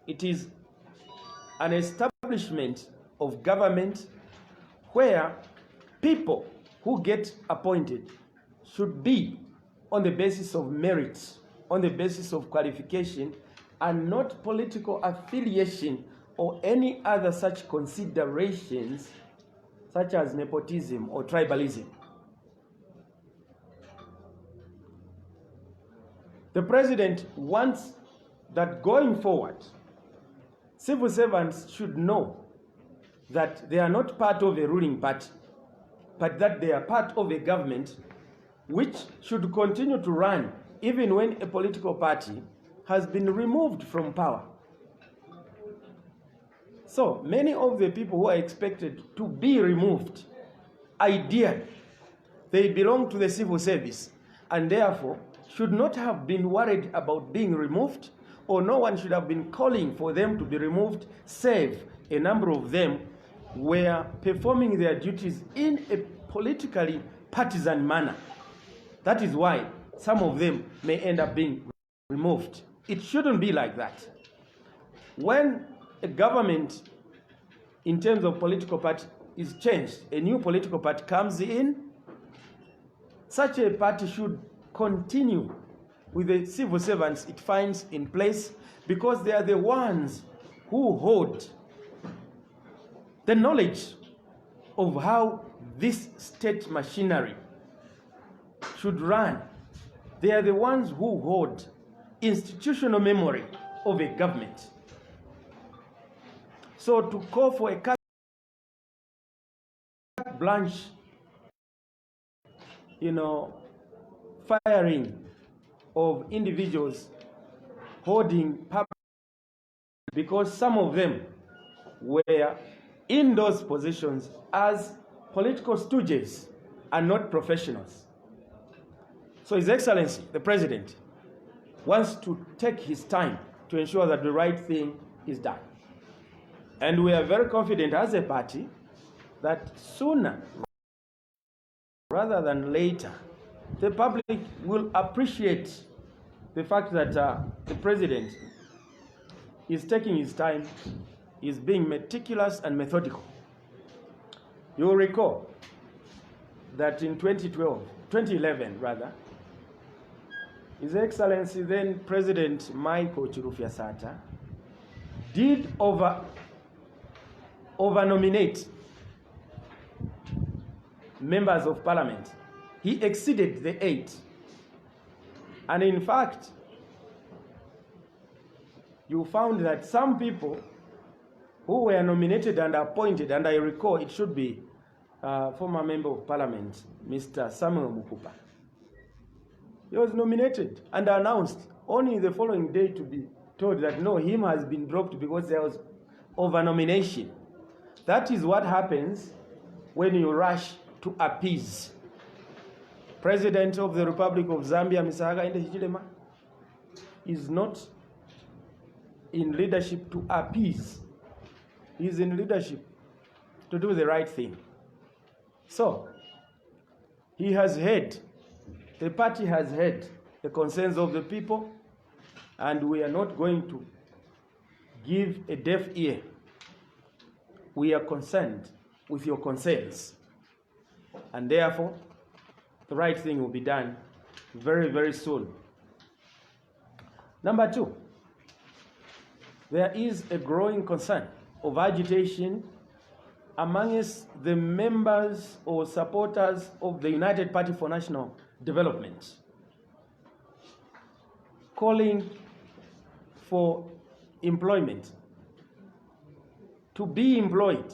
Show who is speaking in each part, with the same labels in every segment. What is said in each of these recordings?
Speaker 1: It is an establishment of government where people who get appointed should be on the basis of merit, on the basis of qualification, and not political affiliation or any other such considerations such as nepotism or tribalism. The president wants that going forward, civil servants should know that they are not part of a ruling party, but that they are part of a government which should continue to run even when a political party has been removed from power. So many of the people who are expected to be removed, ideally, they belong to the civil service and therefore should not have been worried about being removed, or no one should have been calling for them to be removed, save a number of them were performing their duties in a politically partisan manner. That is why some of them may end up being removed. It shouldn't be like that. When a government, in terms of political party, is changed, a new political party comes in, such a party should continue with the civil servants it finds in place, because they are the ones who hold the knowledge of how this state machinery should run. They are the ones who hold institutional memory of a government. So to call for a carte blanche, firing of individuals holding public, because some of them were in those positions as political stooges and not professionals. So His Excellency, the President, wants to take his time to ensure that the right thing is done. And we are very confident as a party that sooner rather than later, the public will appreciate the fact that the President is taking his time, is being meticulous and methodical. You will recall that in 2011 rather, His Excellency then President Michael Chirufya-Sata did over-nominate members of parliament. He exceeded the 8. And in fact, you found that some people who were nominated and appointed, and I recall it should be former member of parliament, Mr. Samuel Mukupa. He was nominated and announced only the following day to be told that no, him has been dropped because there was over-nomination. That is what happens when you rush to appease. President of the Republic of Zambia, Mr. Hakainde Hichilema, is not in leadership to appease. He is in leadership to do the right thing. So, he has heard, the party has heard the concerns of the people, and we are not going to give a deaf ear. We are concerned with your concerns, and therefore, the right thing will be done very, very soon. Number 2, there is a growing concern of agitation amongst the members or supporters of the United Party for National Development, calling for employment, to be employed,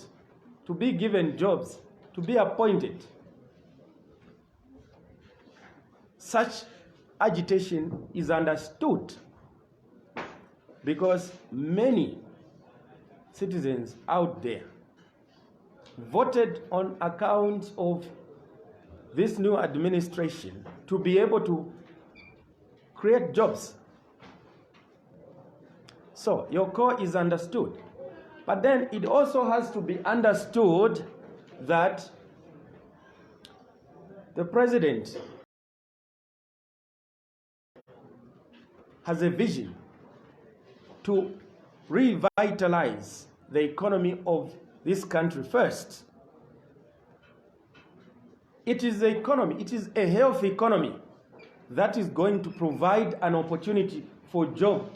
Speaker 1: to be given jobs, to be appointed. Such agitation is understood because many citizens out there voted on account of this new administration to be able to create jobs. So your call is understood. But then it also has to be understood that the president has a vision to revitalize the economy of this country first. It is the economy, it is a healthy economy that is going to provide an opportunity for job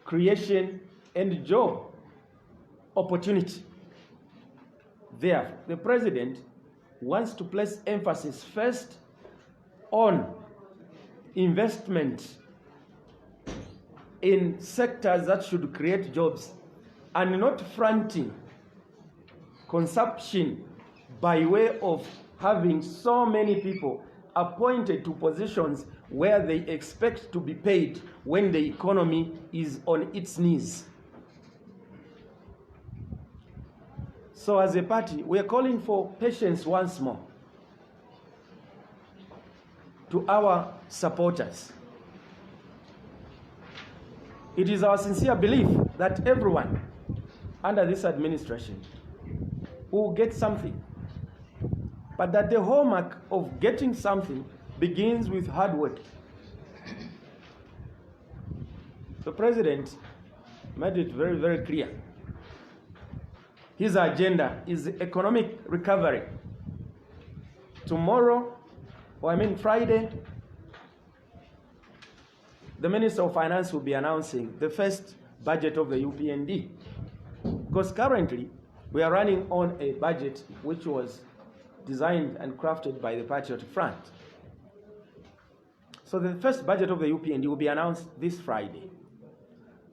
Speaker 1: creation and job opportunity. Therefore, the president wants to place emphasis first on investment in sectors that should create jobs and not fronting consumption by way of having so many people appointed to positions where they expect to be paid when the economy is on its knees. So as a party, we are calling for patience once more to our supporters. It is our sincere belief that everyone under this administration will get something, but that the hallmark of getting something begins with hard work. The president made it very, very clear. His agenda is economic recovery. Tomorrow, Friday, the Minister of Finance will be announcing the first budget of the UPND. Because currently, we are running on a budget which was designed and crafted by the Patriot Front. So the first budget of the UPND will be announced this Friday.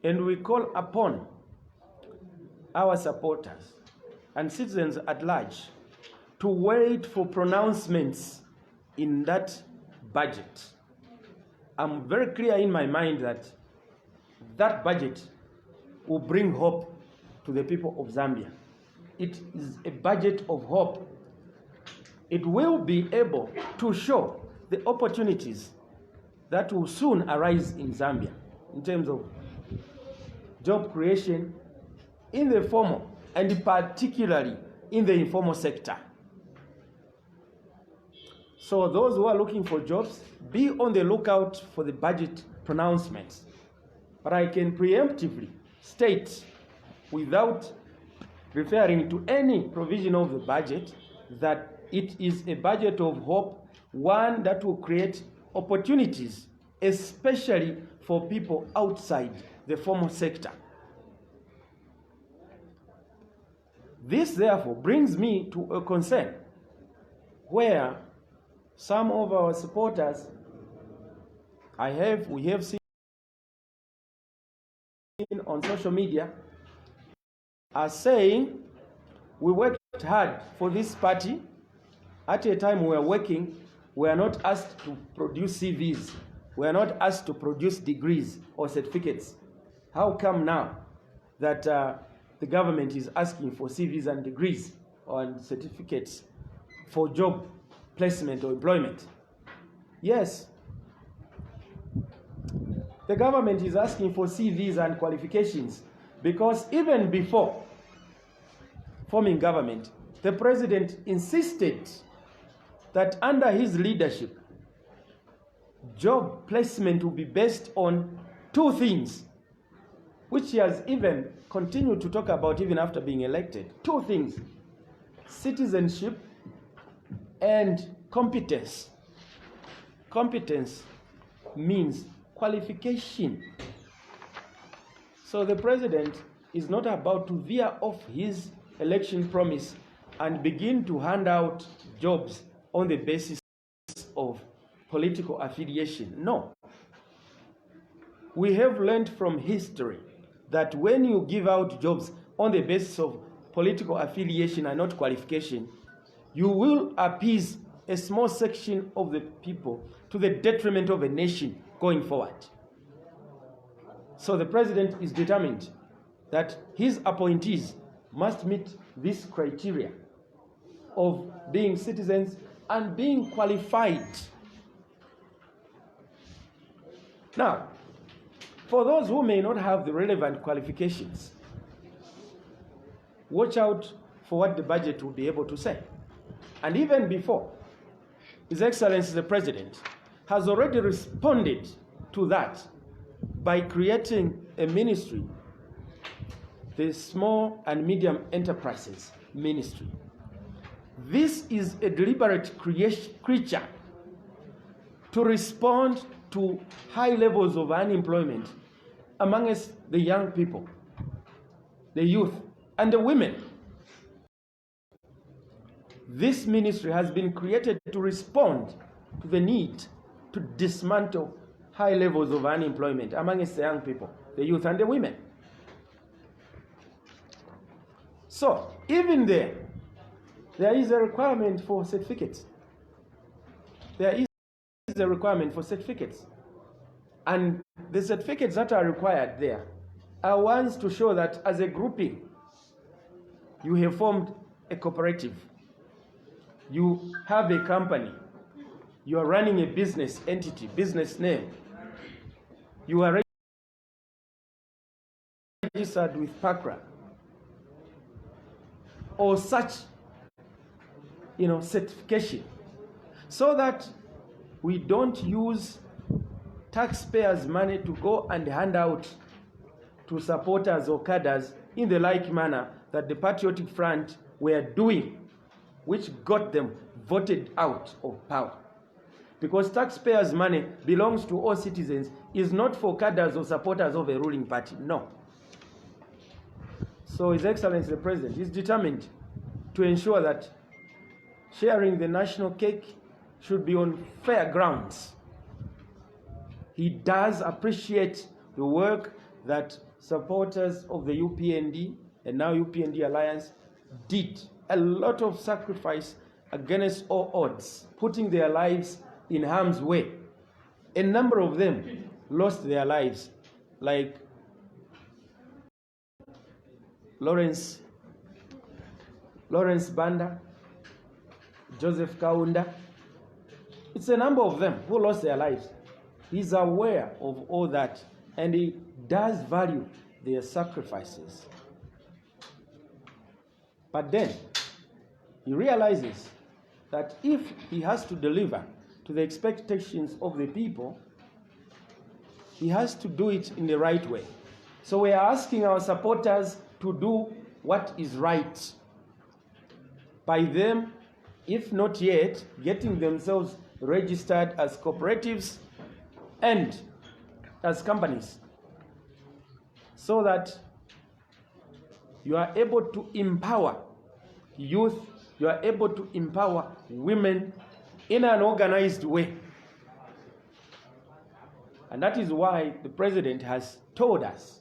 Speaker 1: And we call upon our supporters and citizens at large to wait for pronouncements in that budget. I'm very clear in my mind that that budget will bring hope to the people of Zambia. It is a budget of hope. It will be able to show the opportunities that will soon arise in Zambia in terms of job creation in the formal and particularly in the informal sector. So those who are looking for jobs, be on the lookout for the budget pronouncements. But I can preemptively state, without referring to any provision of the budget, that it is a budget of hope, one that will create opportunities, especially for people outside the formal sector. This, therefore, brings me to a concern where some of our supporters, we have seen on social media, are saying, we worked hard for this party. At a time we are working, we are not asked to produce CVs. We are not asked to produce degrees or certificates. How come now that the government is asking for CVs and degrees or certificates for job placement or employment? Yes, the government is asking for CVs and qualifications because even before forming government, the president insisted that under his leadership, job placement will be based on two things, which he has even continued to talk about even after being elected. Two things: citizenship and competence. Competence means qualification. So the president is not about to veer off his election promise and begin to hand out jobs on the basis of political affiliation. No. We have learned from history that when you give out jobs on the basis of political affiliation and not qualification, you will appease a small section of the people to the detriment of a nation going forward. So the president is determined that his appointees must meet this criteria of being citizens and being qualified. Now, for those who may not have the relevant qualifications, watch out for what the budget will be able to say. And even before, His Excellency the President has already responded to that by creating a ministry, the Small and Medium Enterprises Ministry. This is a deliberate creature to respond to high levels of unemployment amongst the young people, the youth, and the women. This ministry has been created to respond to the need to dismantle high levels of unemployment amongst the young people, the youth, and the women. So, even there is a requirement for certificates. There is a requirement for certificates. And the certificates that are required there are ones to show that as a grouping, you have formed a cooperative. You have a company. You are running a business entity, business name. You are registered with PACRA or such, certification, so that we don't use taxpayers' money to go and hand out to supporters or cadres in the like manner that the Patriotic Front were doing, which got them voted out of power. Because taxpayers' money belongs to all citizens, is not for cadres or supporters of a ruling party, no. So His Excellency the President is determined to ensure that sharing the national cake should be on fair grounds. He does appreciate the work that supporters of the UPND and now UPND Alliance did. A lot of sacrifice against all odds, putting their lives in harm's way. A number of them lost their lives, like Lawrence Banda, Joseph Kaunda. It's a number of them who lost their lives. He's aware of all that, and he does value their sacrifices. But then he realizes that if he has to deliver to the expectations of the people, he has to do it in the right way. So we are asking our supporters to do what is right by them, if not yet, getting themselves registered as cooperatives and as companies, so that you are able to empower youth, you are able to empower women in an organized way. And that is why the President has told us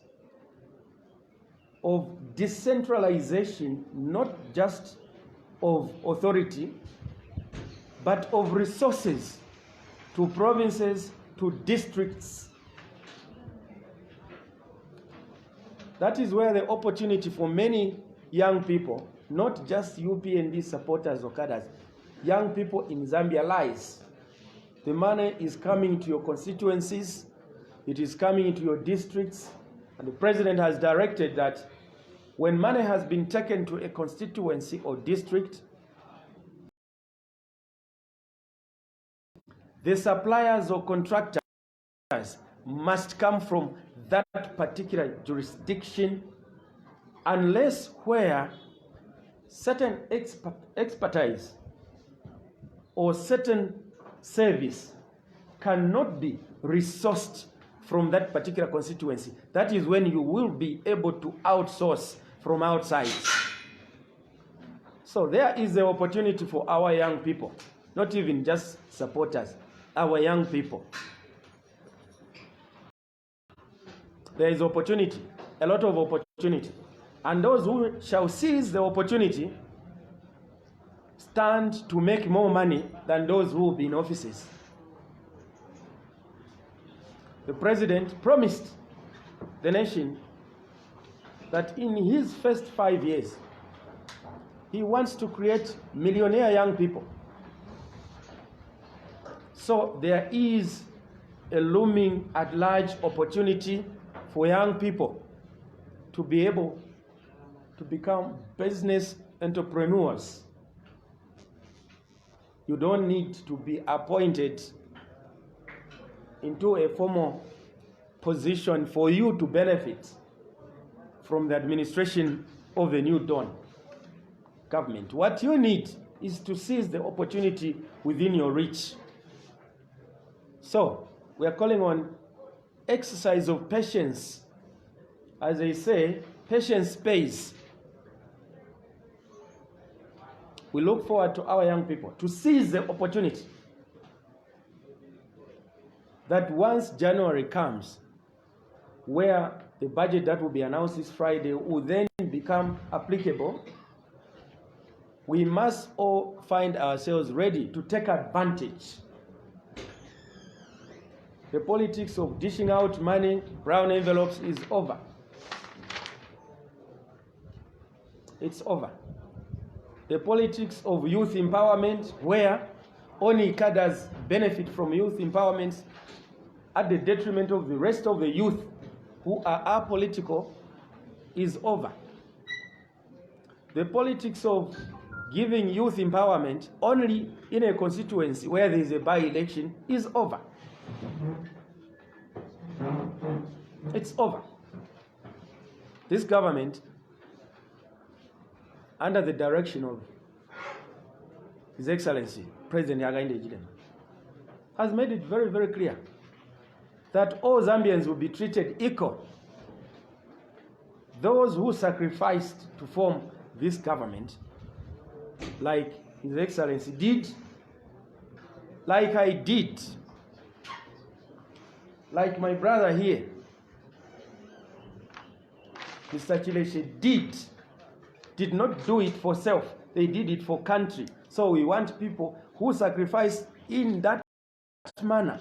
Speaker 1: of decentralization, not just of authority, but of resources to provinces, to districts. That is where the opportunity for many young people, not just UPND supporters or cadres, young people in Zambia lies. The money is coming to your constituencies, it is coming into your districts, and the President has directed that when money has been taken to a constituency or district, the suppliers or contractors must come from that particular jurisdiction, unless where certain expertise or certain service cannot be resourced from that particular constituency. That is when you will be able to outsource from outside. So there is the opportunity for our young people, not even just supporters, our young people. There is opportunity, a lot of opportunity. And those who shall seize the opportunity stand to make more money than those who will be in offices. The President promised the nation that in his first 5 years, he wants to create millionaire young people. So there is a looming at large opportunity for young people to be able to become business entrepreneurs. You don't need to be appointed into a formal position for you to benefit from the administration of the New Dawn government. What you need is to seize the opportunity within your reach. So, we are calling on exercise of patience. As they say, patience pays. We look forward to our young people to seize the opportunity that once January comes, where the budget that will be announced this Friday will then become applicable, we must all find ourselves ready to take advantage. The politics of dishing out money, brown envelopes, is over. It's over. The politics of youth empowerment, where only cadres benefit from youth empowerment at the detriment of the rest of the youth who are apolitical, is over. The politics of giving youth empowerment only in a constituency where there is a by-election is over. It's over. This government, under the direction of His Excellency President Hakainde Hichilema, has made it very, very clear that all Zambians will be treated equal. Those who sacrificed to form this government, like His Excellency did, like I did, like my brother here, Mr. Chileshe did not do it for self, they did it for country. So we want people who sacrifice in that manner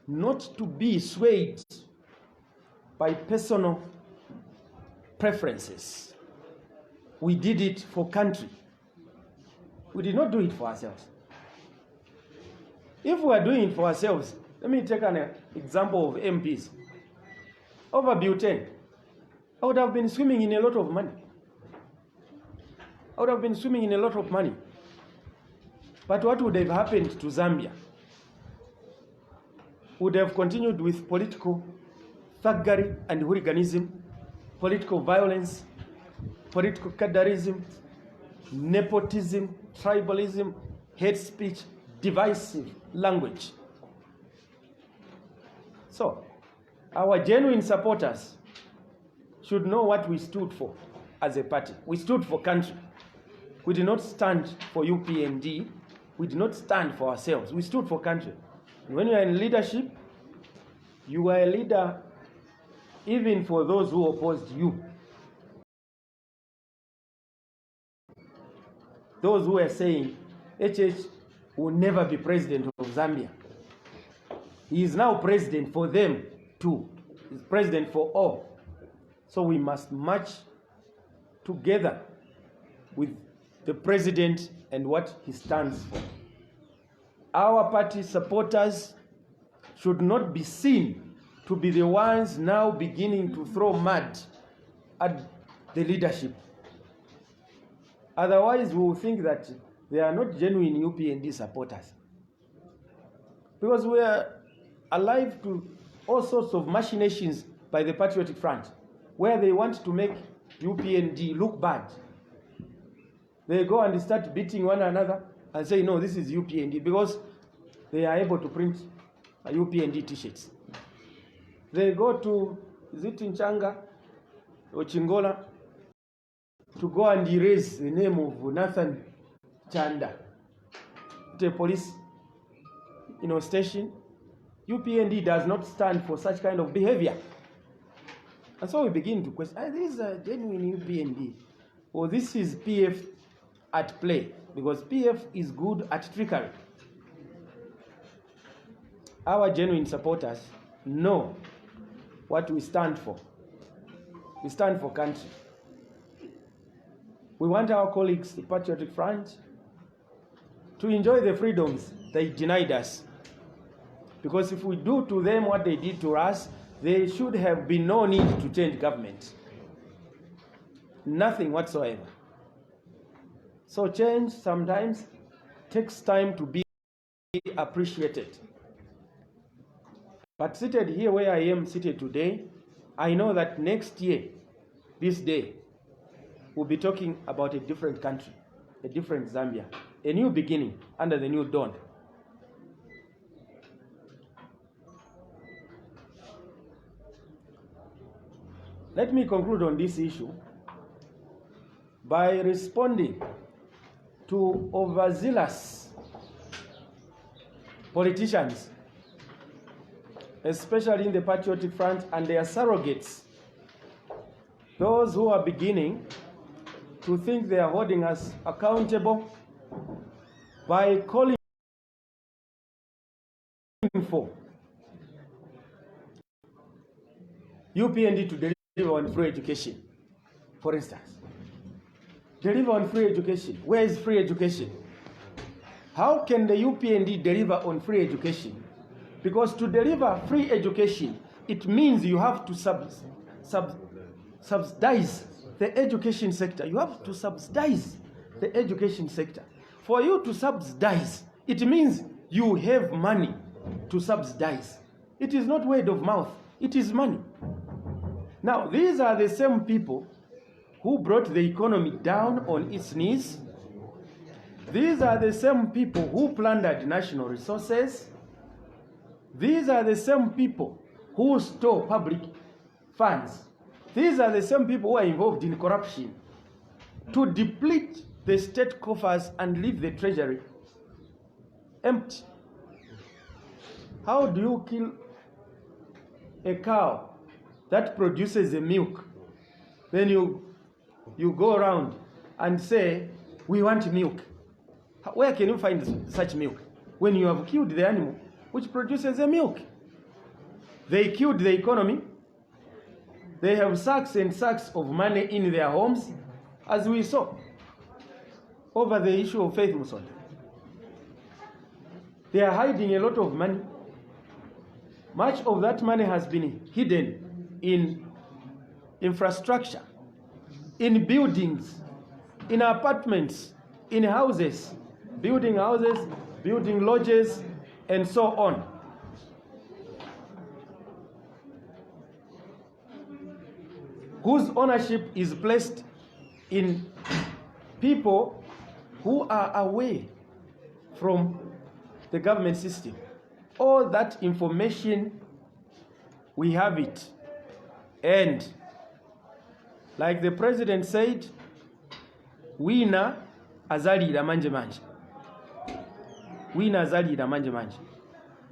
Speaker 1: not to be swayed by personal preferences. We did it for country. We did not do it for ourselves. If we are doing it for ourselves, let me take an example of MPs. Over butane, I would have been swimming in a lot of money. I would have been swimming in a lot of money. But what would have happened to Zambia? Would have continued with political thuggery and hooliganism, political violence, political cadreism, nepotism, tribalism, hate speech, divisive language. So, our genuine supporters should know what we stood for as a party. We stood for country. We did not stand for UPND. We did not stand for ourselves. We stood for country. And when you are in leadership, you are a leader even for those who opposed you. Those who are saying HH will never be president of Zambia. He is now president for them too. He's president for all. So we must march together with the president and what he stands for. Our party supporters should not be seen to be the ones now beginning to throw mud at the leadership. Otherwise, we will think that they are not genuine UPND supporters. Because we are alive to all sorts of machinations by the Patriotic Front, where they want to make UPND look bad. They go and start beating one another and say, no, this is UPND, because they are able to print UPND t-shirts. They go to, is it in Changa or Chingola, to go and erase the name of Nathan Chanda, the police station. UPND does not stand for such kind of behavior. And so we begin to question, this is a genuine UPND, or this is PF at play, because PF is good at trickery. Our genuine supporters know what we stand for. We stand for country. We want our colleagues, the Patriotic Front, to enjoy the freedoms they denied us. Because if we do to them what they did to us, there should have been no need to change government. Nothing whatsoever. So change sometimes takes time to be appreciated. But seated here where I am seated today, I know that next year, this day, we'll be talking about a different country, a different Zambia, a new beginning under the new dawn. Let me conclude on this issue by responding to overzealous politicians, especially in the Patriotic Front and their surrogates, those who are beginning to think they are holding us accountable by calling for UPND to deliver on free education, for instance. Deliver on free education. Where is free education? How can the UPND deliver on free education? Because to deliver free education, it means you have to subsidize the education sector. You have to subsidize the education sector. For you to subsidize, it means you have money to subsidize. It is not word of mouth, it is money. Now, these are the same people who brought the economy down on its knees. These are the same people who plundered national resources. These are the same people who stole public funds. These are the same people who are involved in corruption to deplete the state coffers and leave the treasury empty. How do you kill a cow that produces a milk? Then you go around and say, we want milk. Where can you find such milk? When you have killed the animal which produces the milk. They killed the economy. They have sacks and sacks of money in their homes, as we saw over the issue of Faith Musonda. They are hiding a lot of money. Much of that money has been hidden in infrastructure, in buildings, in apartments, in houses, building lodges, and so on. Whose ownership is placed in people who are away from the government system. All that information, we have it. And like the president said, wina azalira manje manje. Wina azalira manje manje.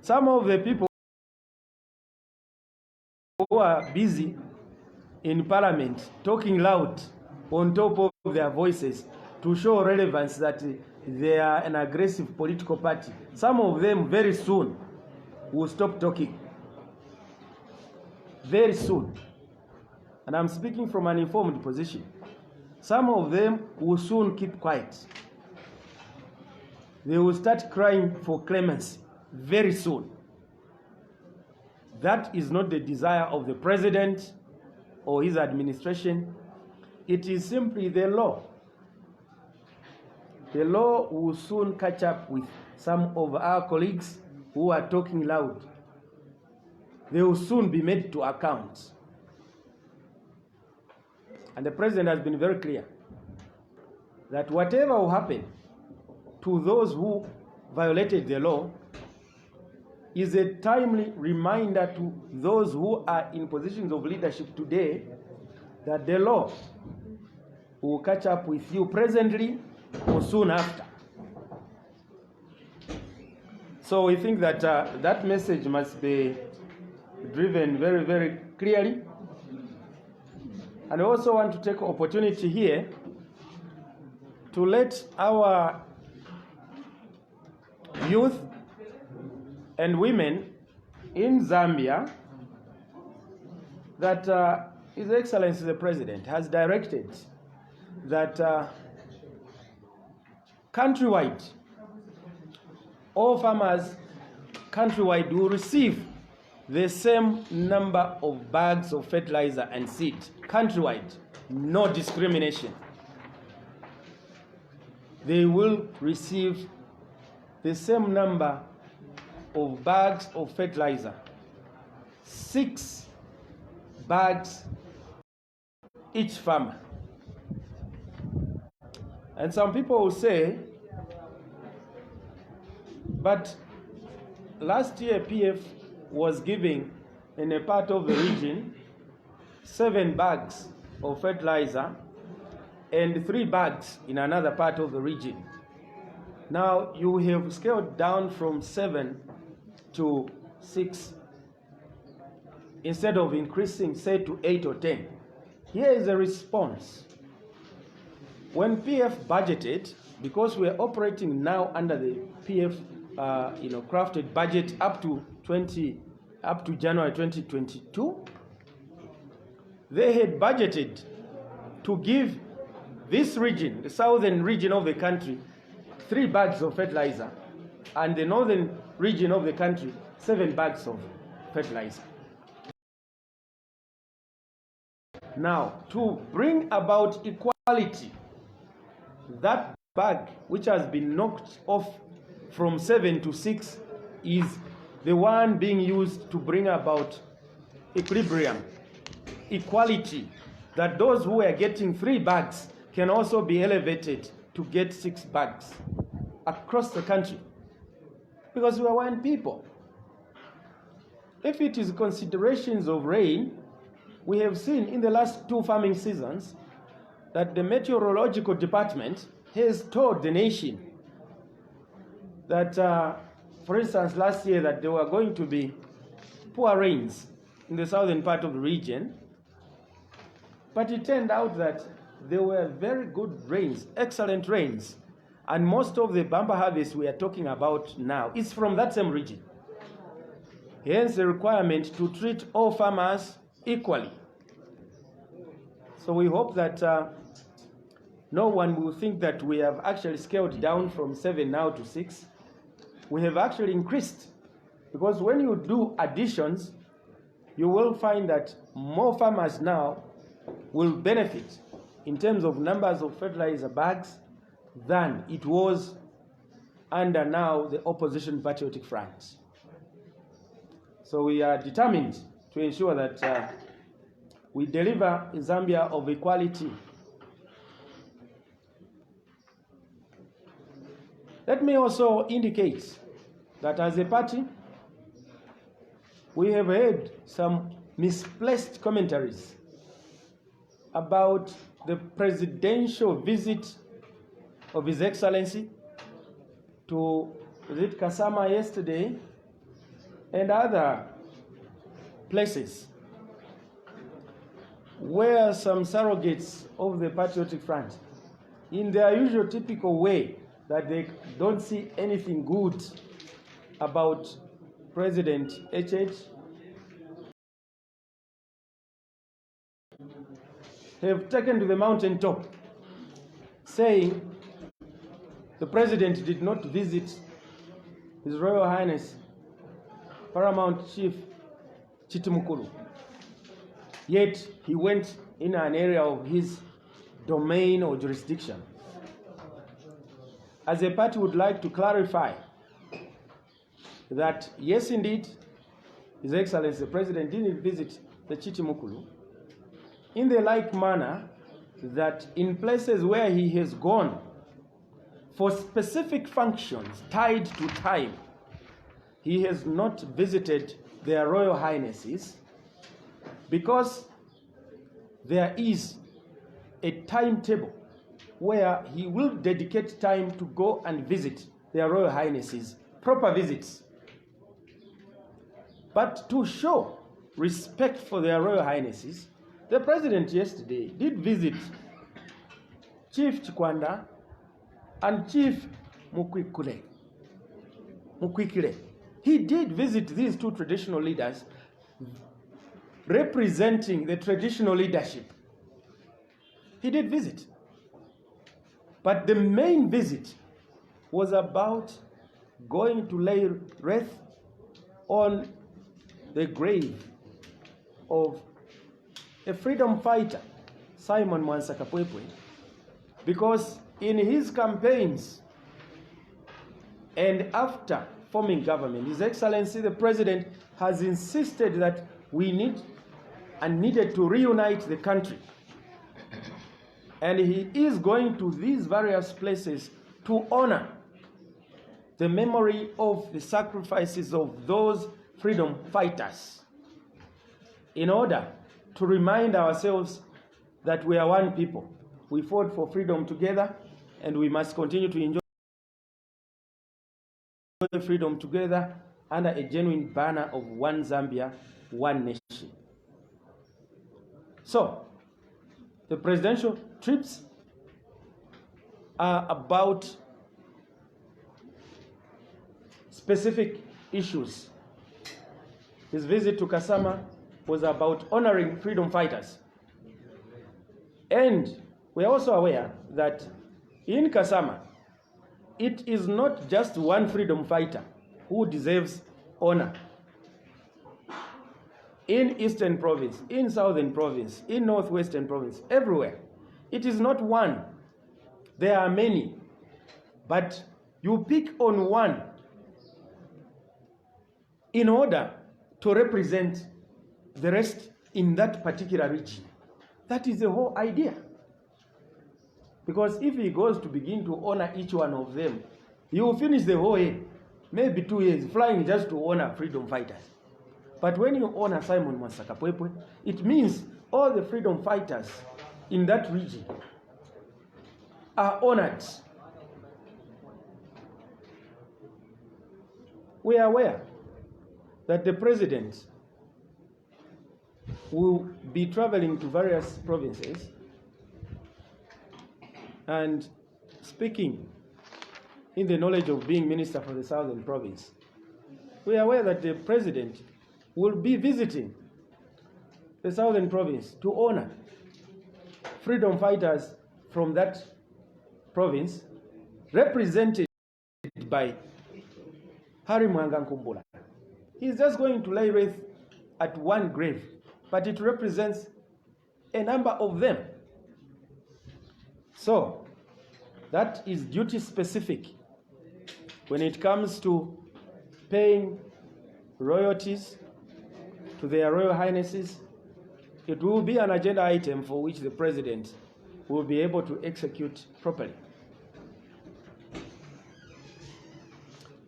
Speaker 1: Some of the people who are busy in parliament talking loud on top of their voices to show relevance that they are an aggressive political party, some of them very soon will stop talking. Very soon. And I'm speaking from an informed position. Some of them will soon keep quiet. They will start crying for clemency very soon. That is not the desire of the president or his administration. It is simply the law. The law will soon catch up with some of our colleagues who are talking loud. They will soon be made to account. And the president has been very clear that whatever will happen to those who violated the law is a timely reminder to those who are in positions of leadership today that the law will catch up with you presently or soon after. So we think that that message must be driven very, very clearly. And I also want to take an opportunity here to let our youth and women in Zambia that His Excellency the President has directed that countrywide, all farmers countrywide will receive the same number of bags of fertilizer and seed countrywide, no discrimination. They will receive the same number of bags of fertilizer 6 bags each farmer. And some people will say, but last year PF was giving in a part of the region 7 bags of fertilizer and 3 bags in another part of the region. Now you have scaled down from 7 to 6 instead of increasing, say, to 8 or 10. Here is a response. When PF budgeted, because we are operating now under the PF crafted budget up to January 2022, they had budgeted to give this region, the southern region of the country, 3 bags of fertilizer, and the northern region of the country, 7 bags of fertilizer. Now, to bring about equality, that bag which has been knocked off from 7 to 6 is the one being used to bring about equilibrium, equality, that those who are getting 3 bags can also be elevated to get 6 bags across the country, because we are one people. If it is considerations of rain, we have seen in the last 2 farming seasons that the meteorological department has told the nation that, for instance, last year that there were going to be poor rains in the southern part of the region, but it turned out that there were very good rains, excellent rains, and most of the bumper harvest we are talking about now is from that same region. Hence the requirement to treat all farmers equally. So we hope that no one will think that we have actually scaled down from 7 now to 6. We have actually increased, because when you do additions, you will find that more farmers now will benefit in terms of numbers of fertilizer bags than it was under now the opposition patriotic front. So we are determined to ensure that we deliver a Zambia of equality. Let me also indicate that as a party, we have heard some misplaced commentaries about the presidential visit of His Excellency to Kasama yesterday and other places where some surrogates of the Patriotic Front, in their usual typical way, that they don't see anything good about President HH, have taken to the mountaintop saying the President did not visit His Royal Highness Paramount Chief Chitimukulu, yet he went in an area of his domain or jurisdiction. As a party, would like to clarify that yes, indeed, His Excellency the President didn't visit the Chitimukulu, in the like manner that in places where he has gone for specific functions tied to time, he has not visited their Royal Highnesses, because there is a timetable where he will dedicate time to go and visit their Royal Highnesses, proper visits. But to show respect for their Royal Highnesses, the President yesterday did visit Chief Chikwanda and Chief Mukwikile. He did visit these 2 traditional leaders representing the traditional leadership. He did visit. But the main visit was about going to lay wreath on the grave of a freedom fighter, Simon Mwansa Kapwepwe, because in his campaigns and after forming government, His Excellency the President has insisted that we needed to reunite the country. And he is going to these various places to honor the memory of the sacrifices of those freedom fighters, in order to remind ourselves that we are one people. We fought for freedom together, and we must continue to enjoy freedom together under a genuine banner of one Zambia, one nation. So, the presidential trips are about specific issues. His visit to Kasama was about honoring freedom fighters. And we are also aware that in Kasama, it is not just one freedom fighter who deserves honor. In Eastern Province, in Southern Province, in Northwestern Province, everywhere, it is not one. There are many. But you pick on one in order to represent the rest in that particular region. That is the whole idea. Because if he goes to begin to honor each one of them, he will finish the whole year, maybe 2 years, flying just to honor freedom fighters. But when you honor Simon Mwasakapwepwe, it means all the freedom fighters in that region are honored. We are aware that the president will be traveling to various provinces and speaking in the knowledge of being minister for the Southern Province. We are aware that the president will be visiting the Southern Province to honor freedom fighters from that province, represented by Harry Mwanga Nkumbula. He's just going to lay wreath at one grave, but it represents a number of them. So, that is duty specific when it comes to paying royalties to their Royal Highnesses. It will be an agenda item for which the president will be able to execute properly.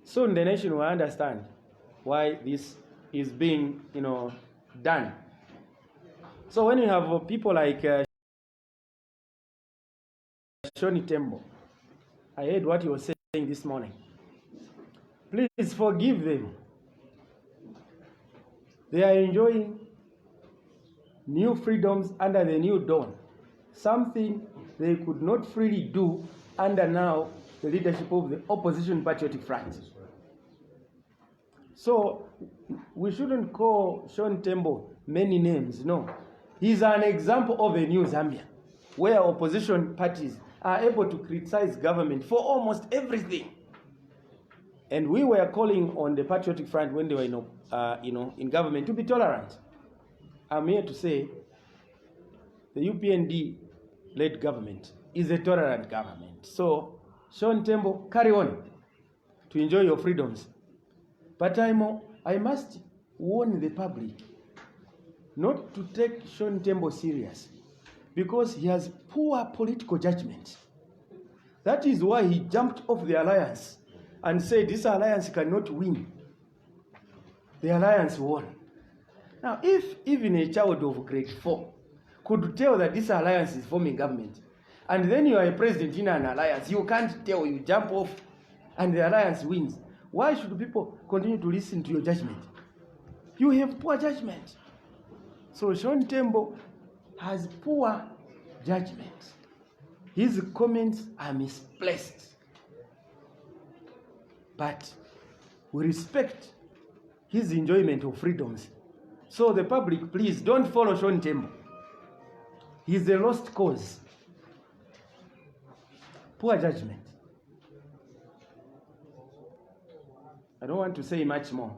Speaker 1: Soon the nation will understand why this is being, done. So when you have people like Shoni Tembo, I heard what he was saying this morning. Please forgive them. They are enjoying new freedoms under the new dawn, something they could not freely do under now the leadership of the opposition patriotic front. So we shouldn't call Shoni Tembo many names, no. He's an example of a new Zambia, where opposition parties are able to criticize government for almost everything. And we were calling on the patriotic front when they were in government to be tolerant. I'm here to say the UPND-led government is a tolerant government. So, Shoni Tembo, carry on to enjoy your freedoms. But I must warn the public not to take Shoni Tembo serious, because he has poor political judgment. That is why he jumped off the alliance and said this alliance cannot win. The alliance won. Now, if even a child of grade 4 could tell that this alliance is forming government, and then you are a president in an alliance, you can't tell, you jump off, and the alliance wins, why should people continue to listen to your judgment? You have poor judgment. So Shoni Tembo has poor judgment. His comments are misplaced. But we respect his enjoyment of freedoms. So the public, please don't follow Shoni Tembo. He's a lost cause. Poor judgment. I don't want to say much more.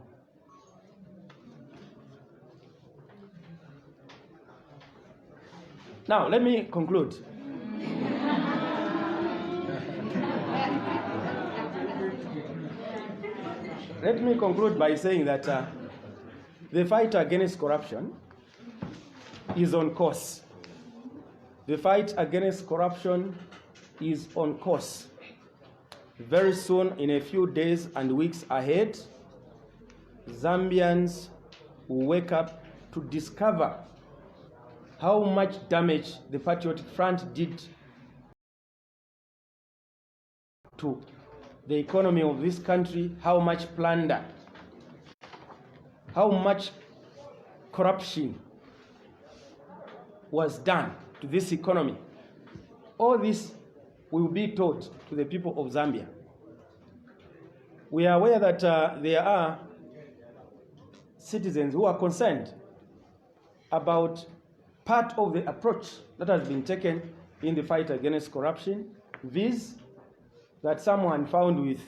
Speaker 1: Now, let me conclude. Let me conclude by saying that The fight against corruption is on course. The fight against corruption is on course. Very soon, in a few days and weeks ahead, Zambians will wake up to discover how much damage the Patriotic Front did to the economy of this country, how much plunder, how much corruption was done to this economy. All this will be taught to the people of Zambia. We are aware that there are citizens who are concerned about part of the approach that has been taken in the fight against corruption, viz. That someone found with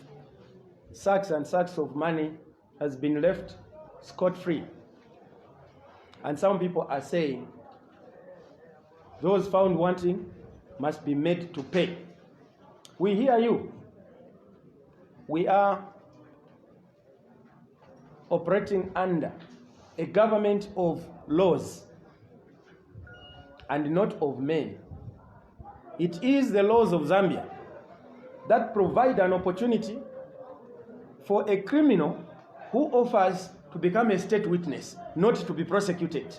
Speaker 1: sacks and sacks of money has been left scot-free. And some people are saying those found wanting must be made to pay. We hear you. We are operating under a government of laws and not of men. It is the laws of Zambia that provide an opportunity for a criminal who offers to become a state witness not to be prosecuted.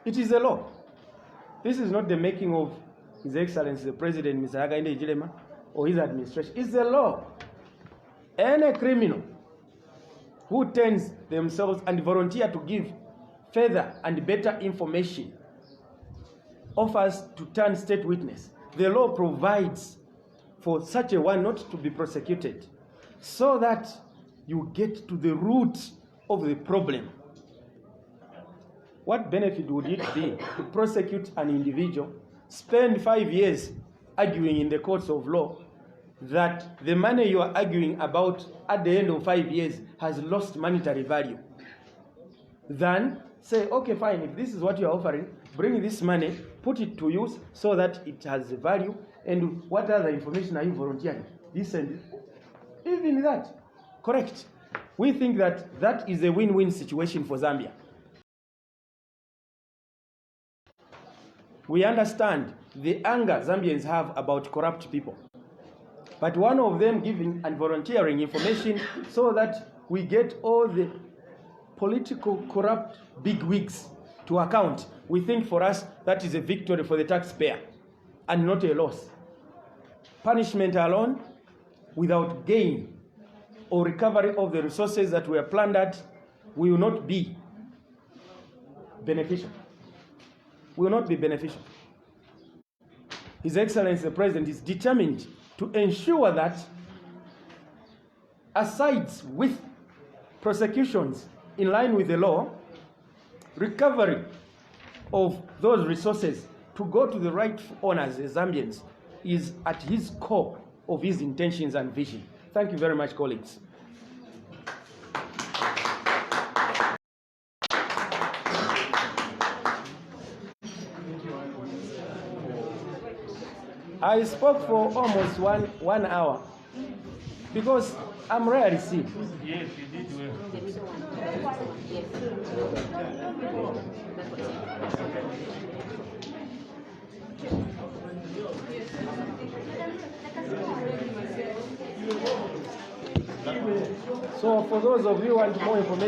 Speaker 1: It is the law. This is not the making of His Excellency the President, Mr. Hakainde Hichilema, or his administration. It's the law. Any criminal who turns themselves and volunteer to give further and better information offers to turn state witness. The law provides for such a one not to be prosecuted, so that you get to the root of the problem. What benefit would it be to prosecute an individual, spend 5 years arguing in the courts of law that the money you are arguing about at the end of 5 years has lost monetary value, than say, okay, fine, if this is what you are offering, bring this money, put it to use so that it has value, and what other information are you volunteering? This and even that. Correct. We think that that is a win-win situation for Zambia. We understand the anger Zambians have about corrupt people. But one of them giving and volunteering information so that we get all the political corrupt bigwigs to account, we think for us that is a victory for the taxpayer and not a loss. Punishment alone, without gain or recovery of the resources that were plundered, will not be beneficial. Will not be beneficial. His Excellency the President is determined to ensure that, aside with prosecutions in line with the law, recovery of those resources to go to the rightful owners, the Zambians, is at his core of his intentions and vision. Thank you very much, colleagues. I spoke for almost one hour because I'm rarely seen.
Speaker 2: Yes, you did well.
Speaker 1: So for those of you who want more information,